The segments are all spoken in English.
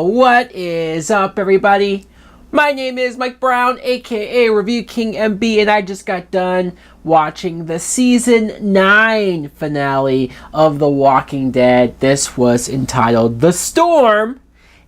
What is up, everybody? My name is Mike Brown, aka Review King MB, and I just got done watching the season 9 finale of The Walking Dead. This was entitled The Storm,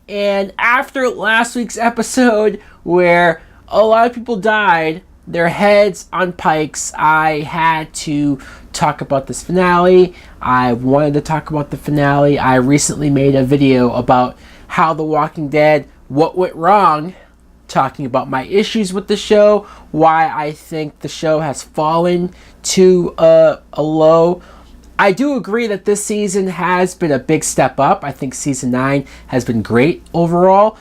and after last week's episode where a lot of people died, their heads on pikes, I had to talk about this finale. I wanted to talk about the finale. I recently made a video about how The Walking Dead, what went wrong, talking about my issues with the show, why I think the show has fallen to a low. I do agree that this season has been a big step up. I think season 9 has been great overall.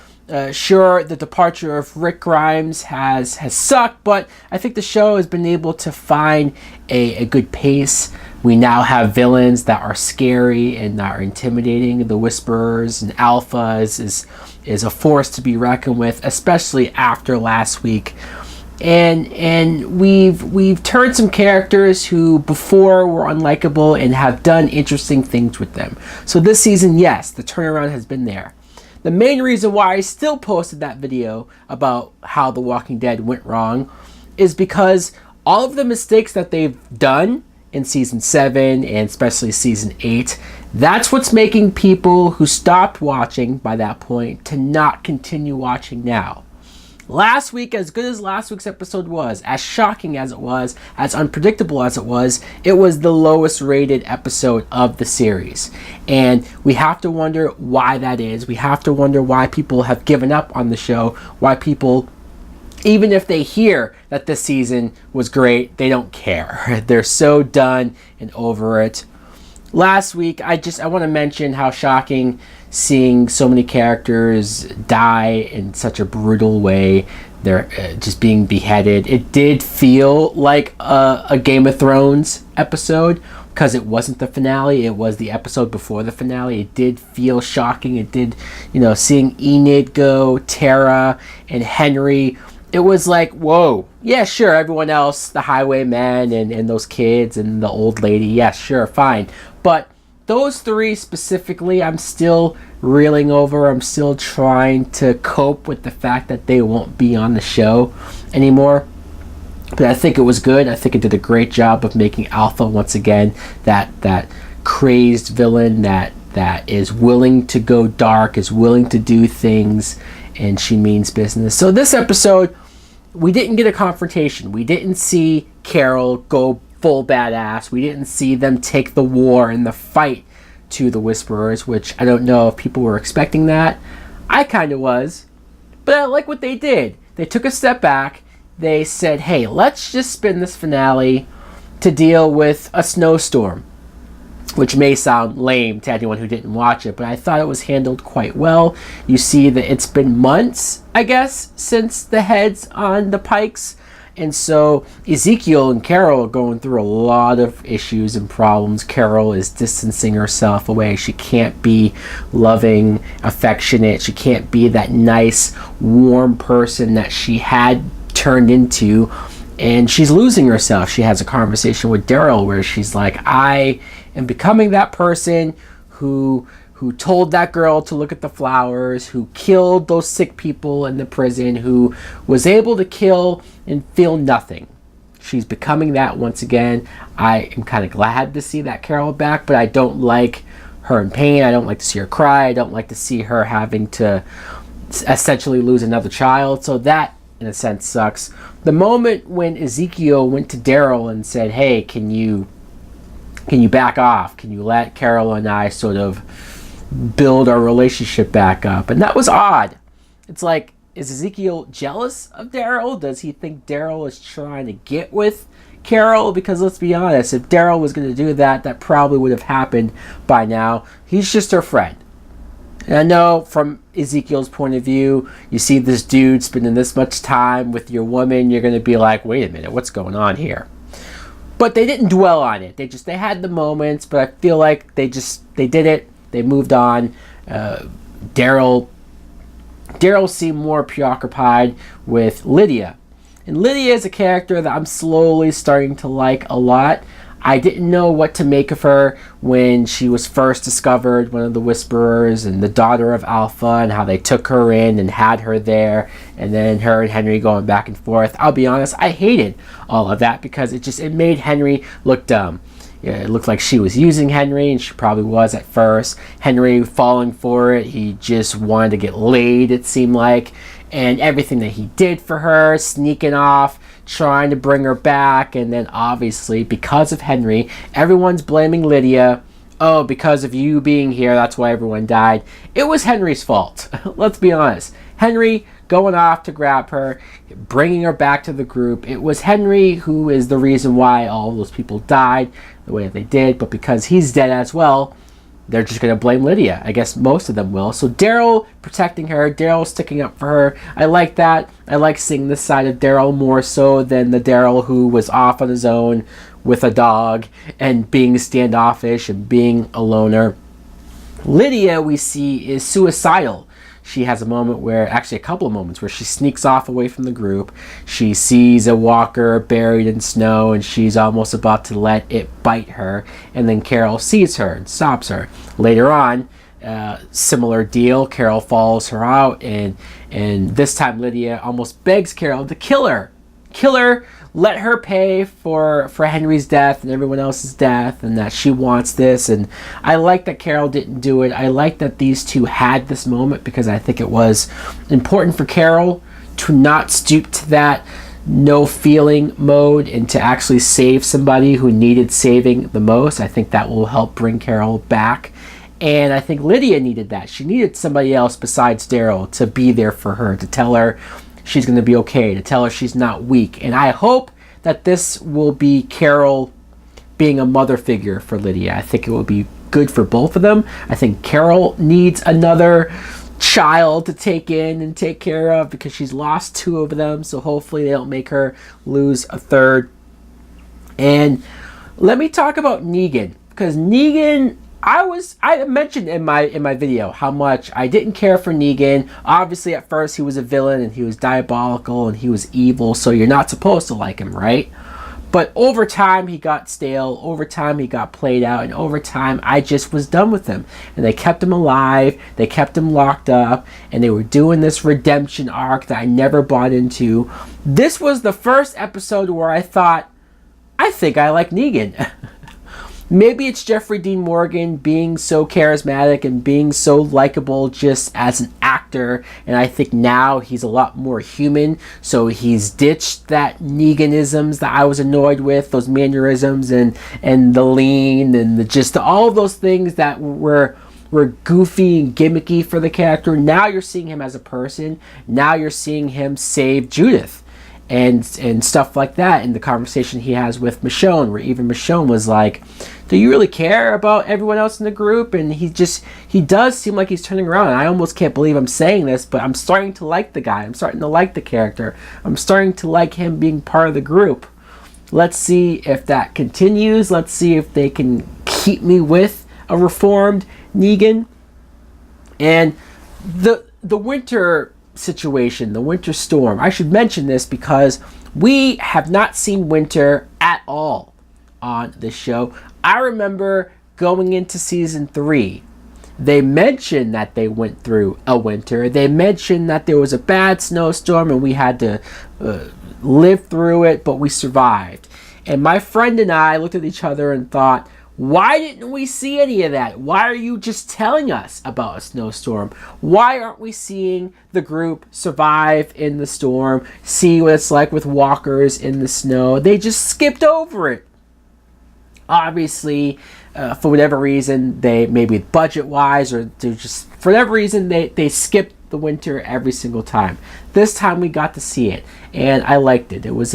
Sure, the departure of Rick Grimes has sucked, but I think the show has been able to find a good pace. We now have villains that are scary and that are intimidating. The Whisperers and Alpha is a force to be reckoned with, especially after last week. And we've turned some characters who before were unlikable and have done interesting things with them. So this season, yes, the turnaround has been there. The main reason why I still posted that video about how The Walking Dead went wrong is because all of the mistakes that they've done in season 7 and especially season 8, that's what's making people who stopped watching by that point to not continue watching now. Last week, as good as last week's episode was, as shocking as it was, as unpredictable as it was the lowest rated episode of the series. And we have to wonder why that is. We have to wonder why people have given up on the show, why people, even if they hear that this season was great, they don't care. They're so done and over it. Last week, I want to mention how shocking seeing so many characters die in such a brutal way. They're just being beheaded. It did feel like a Game of Thrones episode because it wasn't the finale. It was the episode before the finale. It did feel shocking. It did, seeing Enid go, Tara, and Henry. It was like, whoa, yeah, sure, everyone else, the highwaymen and those kids and the old lady, yeah, sure, fine. But those three specifically, I'm still reeling over. I'm still trying to cope with the fact that they won't be on the show anymore. But I think it was good. I think it did a great job of making Alpha once again that crazed villain that is willing to go dark, is willing to do things, and she means business. So this episode, we didn't get a confrontation. We didn't see Carol go full badass. We didn't see them take the war and the fight to the Whisperers, which I don't know if people were expecting that. I kind of was. But I like what they did. They took a step back. They said, hey, let's just spin this finale to deal with a snowstorm, which may sound lame to anyone who didn't watch it, but I thought it was handled quite well. You see that it's been months, I guess, since the heads on the pikes. And so Ezekiel and Carol are going through a lot of issues and problems. Carol is distancing herself away. She can't be loving, affectionate. She can't be that nice, warm person that she had turned into. And she's losing herself. She has a conversation with Daryl where she's like, I am becoming that person who told that girl to look at the flowers, who killed those sick people in the prison, who was able to kill and feel nothing. She's becoming that once again. I am kind of glad to see that Carol back, but I don't like her in pain. I don't like to see her cry. I don't like to see her having to essentially lose another child. So that, in a sense, sucks. The moment when Ezekiel went to Daryl and said, hey, can you back off? Can you let Carol and I sort of build our relationship back up? And that was odd. It's like, is Ezekiel jealous of Daryl? Does he think Daryl is trying to get with Carol? Because let's be honest, if Daryl was going to do that, that probably would have happened by now. He's just her friend. And I know from Ezekiel's point of view, you see this dude spending this much time with your woman, you're going to be like, wait a minute, what's going on here? But they didn't dwell on it. They had the moments, but I feel like they did it. They moved on. Daryl seemed more preoccupied with Lydia. And Lydia is a character that I'm slowly starting to like a lot. I didn't know what to make of her when she was first discovered, one of the Whisperers and the daughter of Alpha, and how they took her in and had her there, and then her and Henry going back and forth. I'll be honest, I hated all of that because it made Henry look dumb. Yeah, it looked like she was using Henry, and she probably was at first. Henry falling for it. He just wanted to get laid, it seemed like. And everything that he did for her, sneaking off, trying to bring her back. And then obviously, because of Henry, everyone's blaming Lydia. Oh, because of you being here, that's why everyone died. It was Henry's fault. Let's be honest. Henry going off to grab her, bringing her back to the group. It was Henry who is the reason why all those people died the way they did, but because he's dead as well, they're just going to blame Lydia. I guess most of them will. So Daryl protecting her, Daryl sticking up for her. I like that. I like seeing this side of Daryl more so than the Daryl who was off on his own with a dog and being standoffish and being a loner. Lydia, we see, is suicidal. She has a moment where, actually a couple of moments, where she sneaks off away from the group. She sees a walker buried in snow, and she's almost about to let it bite her. And then Carol sees her and stops her. Later on, similar deal. Carol follows her out, and this time Lydia almost begs Carol to kill her. Kill her, let her pay for Henry's death and everyone else's death, and that she wants this. And I like that Carol didn't do it. I like that these two had this moment because I think it was important for Carol to not stoop to that no feeling mode and to actually save somebody who needed saving the most. I think that will help bring Carol back. And I think Lydia needed that. She needed somebody else besides Daryl to be there for her, to tell her she's going to be okay, to tell her she's not weak. And I hope that this will be Carol being a mother figure for Lydia. I think it will be good for both of them. I think Carol needs another child to take in and take care of because she's lost two of them. So hopefully they don't make her lose a third. And let me talk about Negan, because Negan, I mentioned in my video how much I didn't care for Negan. Obviously at first he was a villain and he was diabolical and he was evil, so you're not supposed to like him, right? But over time he got stale, over time he got played out, and over time I just was done with him. And they kept him alive, they kept him locked up, and they were doing this redemption arc that I never bought into. This was the first episode where I thought, I think I like Negan. Maybe it's Jeffrey Dean Morgan being so charismatic and being so likable just as an actor, and I think now he's a lot more human, so he's ditched that Neganisms that I was annoyed with, those mannerisms and the lean and just all those things that were goofy and gimmicky for the character. Now you're seeing him as a person. Now you're seeing him save Judith and stuff like that in the conversation he has with Michonne, where even Michonne was like, do you really care about everyone else in the group? And he does seem like he's turning around, and I almost can't believe I'm saying this, but I'm starting to like the guy. I'm starting to like the character. I'm starting to like him being part of the group. Let's see if that continues. Let's see if they can keep me with a reformed Negan. And the winter situation, the winter storm. I should mention this because we have not seen winter at all on this show. I remember going into season 3, they mentioned that they went through a winter. They mentioned that there was a bad snowstorm and we had to live through it, but we survived. And my friend and I looked at each other and thought, why didn't we see any of that? Why are you just telling us about a snowstorm? Why aren't we seeing the group survive in the storm, see what it's like with walkers in the snow? They just skipped over it. Obviously, for whatever reason, they maybe budget-wise or they're just for whatever reason they skipped the winter every single time. This time we got to see it, and I liked it. It was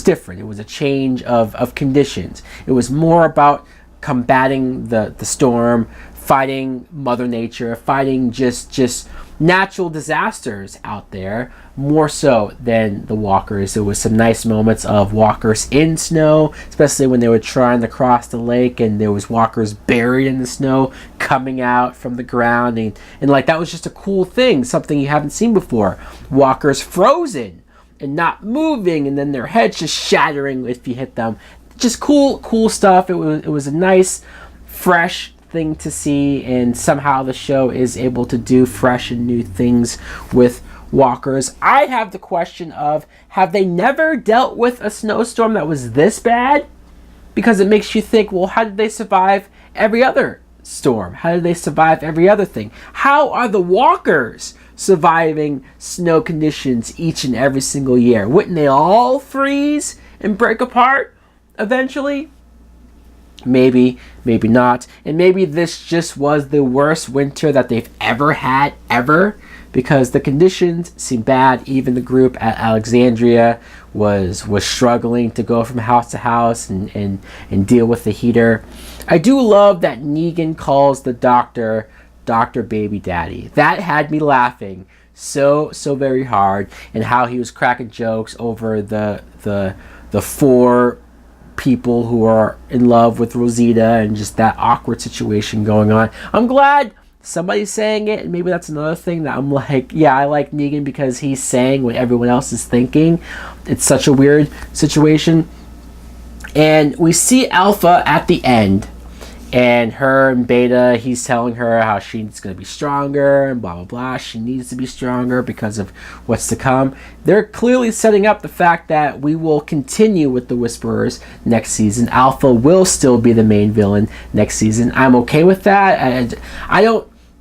different. It was a change of conditions. It was more about combating the storm, fighting Mother Nature, fighting just natural disasters out there, more so than the walkers. There was some nice moments of walkers in snow, especially when they were trying to cross the lake and there was walkers buried in the snow coming out from the ground, and like that was just a cool thing, something you haven't seen before. Walkers frozen and not moving, and then their heads just shattering if you hit them. just cool stuff. It was a nice, fresh thing to see, and somehow the show is able to do fresh and new things with walkers. I have the question of, have they never dealt with a snowstorm that was this bad? Because it makes you think, well, how did they survive every other storm? How did they survive every other thing? How are the walkers surviving snow conditions each and every single year? Wouldn't they all freeze and break apart eventually? Maybe, maybe not. And maybe this just was the worst winter that they've ever had, ever, because the conditions seem bad. Even the group at Alexandria was struggling to go from house to house and deal with the heater. I do love that Negan calls the doctor Baby Daddy. That had me laughing so very hard, and how he was cracking jokes over the four people who are in love with Rosita, and just that awkward situation going on. I'm glad somebody's saying it, and maybe that's another thing that I'm like, yeah, I like Negan because he's saying what everyone else is thinking. It's such a weird situation. And we see Alpha at the end, and her and Beta, he's telling her how she's going to be stronger and blah, blah, blah. She needs to be stronger because of what's to come. They're clearly setting up the fact that we will continue with the Whisperers next season. Alpha will still be the main villain next season. I'm okay with that.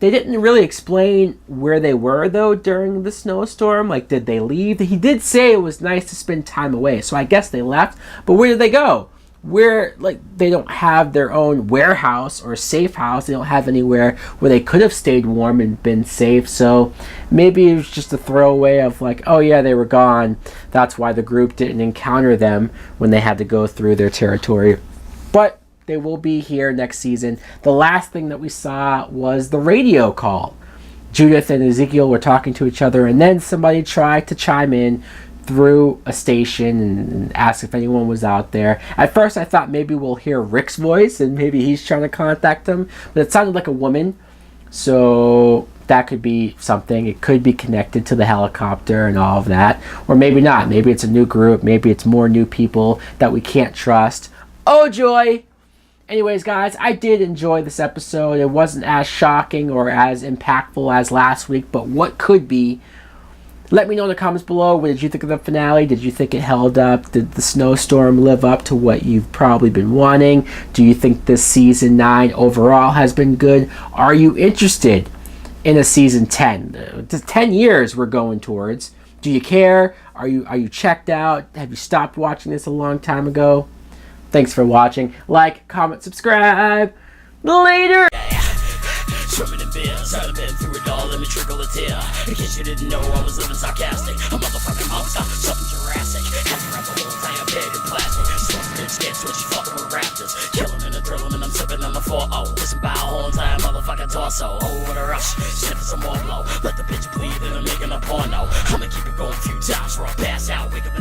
They didn't really explain where they were, though, during the snowstorm. Like, did they leave? He did say it was nice to spend time away, so I guess they left. But where did they go? Where, like, they don't have their own warehouse or safe house. They don't have anywhere where they could have stayed warm and been safe. So maybe it was just a throwaway of like, oh yeah, they were gone. That's why the group didn't encounter them when they had to go through their territory. But they will be here next season. The last thing that we saw was the radio call. Judith and Ezekiel were talking to each other, and then somebody tried to chime in through a station and ask if anyone was out there. At first I thought maybe we'll hear Rick's voice and maybe he's trying to contact them, but it sounded like a woman, so that could be something. It could be connected to the helicopter and all of that, or maybe not. Maybe it's a new group, maybe it's more new people that we can't trust. Oh joy! Anyways, guys, I did enjoy this episode. It wasn't as shocking or as impactful as last week, but what could be? Let me know in the comments below. What did you think of the finale? Did you think it held up? Did the snowstorm live up to what you've probably been wanting? Do you think this season 9 overall has been good? Are you interested in a season 10? The 10 years we're going towards. Do you care? Are you checked out? Have you stopped watching this a long time ago? Thanks for watching. Like, comment, subscribe. Later! Swimming in beers, I've been through it all, let me trickle a tear. In case you didn't know, I was living sarcastic. A motherfucking monster, something Jurassic. Had to wrap the whole entire bed in plastic. Smoking and scared, switchy fucking with raptors. Killing and a drilling, and I'm sipping on the 4-0. Listen by a whole entire motherfucking torso. Oh, what a rush, sniffing some more blow. Let the bitch bleed, and I'm making a porno. I'ma keep it going a few times, or I'll pass out. Wake up